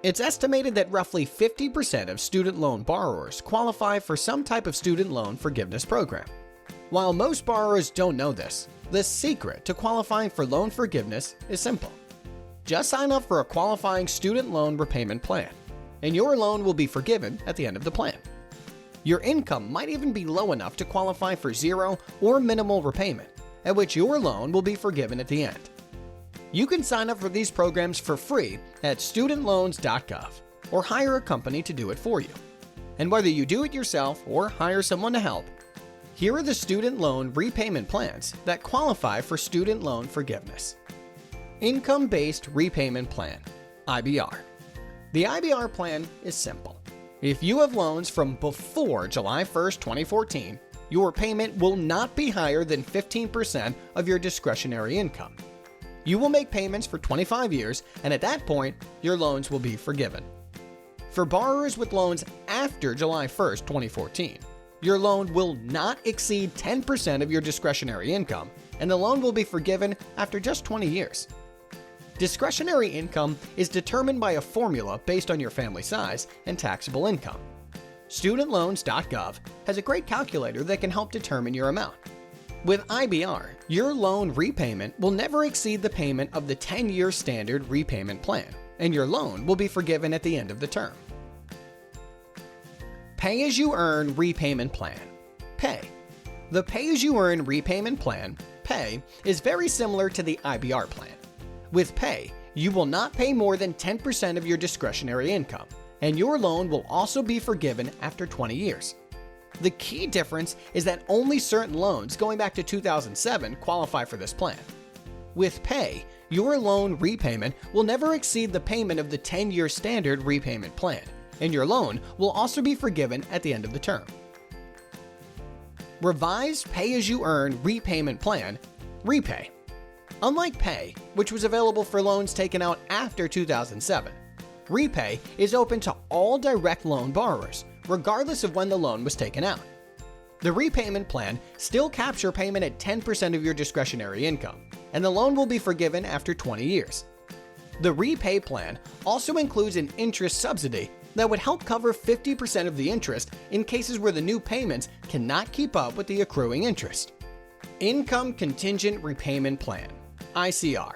It's estimated that roughly 50% of student loan borrowers qualify for some type of student loan forgiveness program. While most borrowers don't know this, the secret to qualifying for loan forgiveness is simple. Just sign up for a qualifying student loan repayment plan, and your loan will be forgiven at the end of the plan. Your income might even be low enough to qualify for zero or minimal repayment, at which your loan will be forgiven at the end. You can sign up for these programs for free at studentloans.gov or hire a company to do it for you. And whether you do it yourself or hire someone to help, here are the student loan repayment plans that qualify for student loan forgiveness. Income-Based Repayment Plan, IBR. The IBR plan is simple. If you have loans from before July 1st, 2014, your payment will not be higher than 15% of your discretionary income. You will make payments for 25 years, and at that point, your loans will be forgiven. For borrowers with loans after July 1st, 2014, your loan will not exceed 10% of your discretionary income, and the loan will be forgiven after just 20 years. Discretionary income is determined by a formula based on your family size and taxable income. Studentloans.gov has a great calculator that can help determine your amount. With IBR, your loan repayment will never exceed the payment of the 10-year standard repayment plan, and your loan will be forgiven at the end of the term. Pay-as-you-earn repayment plan, PAYE. The pay-as-you-earn repayment plan, PAYE, is very similar to the IBR plan. With PAYE, you will not pay more than 10% of your discretionary income, and your loan will also be forgiven after 20 years. The key difference is that only certain loans going back to 2007 qualify for this plan. With PAYE, your loan repayment will never exceed the payment of the 10-year standard repayment plan, and your loan will also be forgiven at the end of the term. Revised Pay-as-you-earn repayment plan, REPAY. Unlike PAYE, which was available for loans taken out after 2007, REPAY is open to all direct loan borrowers, regardless of when the loan was taken out. The repayment plan still captures payment at 10% of your discretionary income, and the loan will be forgiven after 20 years. The REPAY plan also includes an interest subsidy that would help cover 50% of the interest in cases where the new payments cannot keep up with the accruing interest. Income Contingent Repayment Plan, ICR.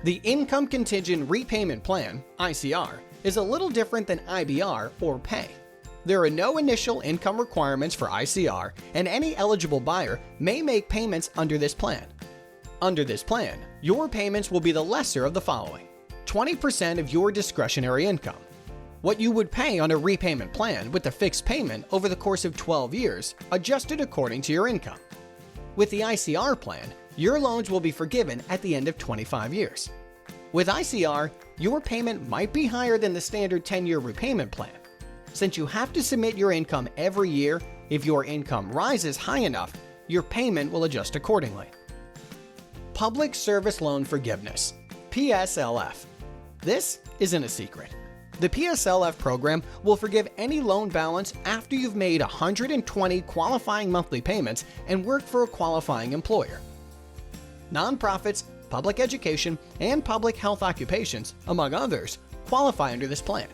The Income Contingent Repayment Plan, ICR, is a little different than IBR or PAYE. There are no initial income requirements for ICR, and any eligible buyer may make payments under this plan. Under this plan, your payments will be the lesser of the following: 20% of your discretionary income, what you would pay on a repayment plan with a fixed payment over the course of 12 years, adjusted according to your income. With the ICR plan, your loans will be forgiven at the end of 25 years. With ICR, your payment might be higher than the standard 10-year repayment plan. Since you have to submit your income every year, if your income rises high enough, your payment will adjust accordingly. Public Service Loan Forgiveness, PSLF. This isn't a secret. The PSLF program will forgive any loan balance after you've made 120 qualifying monthly payments and worked for a qualifying employer. Nonprofits, public education, and public health occupations, among others, qualify under this plan.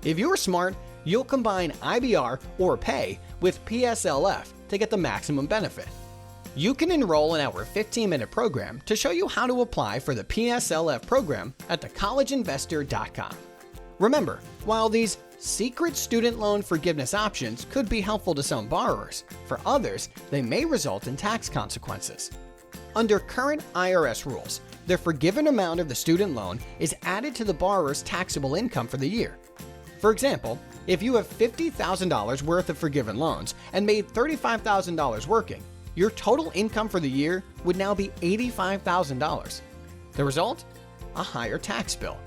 If you're smart, you'll combine IBR or PAYE with PSLF to get the maximum benefit. You can enroll in our 15-minute program to show you how to apply for the PSLF program at thecollegeinvestor.com. Remember, while these secret student loan forgiveness options could be helpful to some borrowers, for others, they may result in tax consequences. Under current IRS rules, the forgiven amount of the student loan is added to the borrower's taxable income for the year. For example, if you have $50,000 worth of forgiven loans and made $35,000 working, your total income for the year would now be $85,000. The result? A higher tax bill.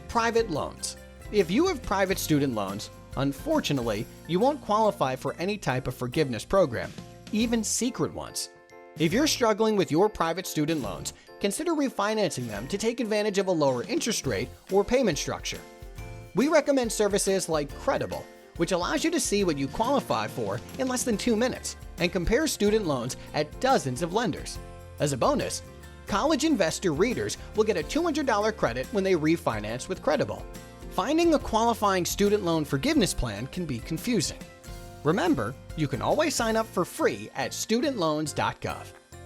Private loans. If you have private student loans, unfortunately, you won't qualify for any type of forgiveness program, even secret ones. If you're struggling with your private student loans, consider refinancing them to take advantage of a lower interest rate or payment structure. We recommend services like Credible, which allows you to see what you qualify for in less than 2 minutes and compare student loans at dozens of lenders. As a bonus, College Investor readers will get a $200 credit when they refinance with Credible. Finding a qualifying student loan forgiveness plan can be confusing. Remember, you can always sign up for free at studentloans.gov.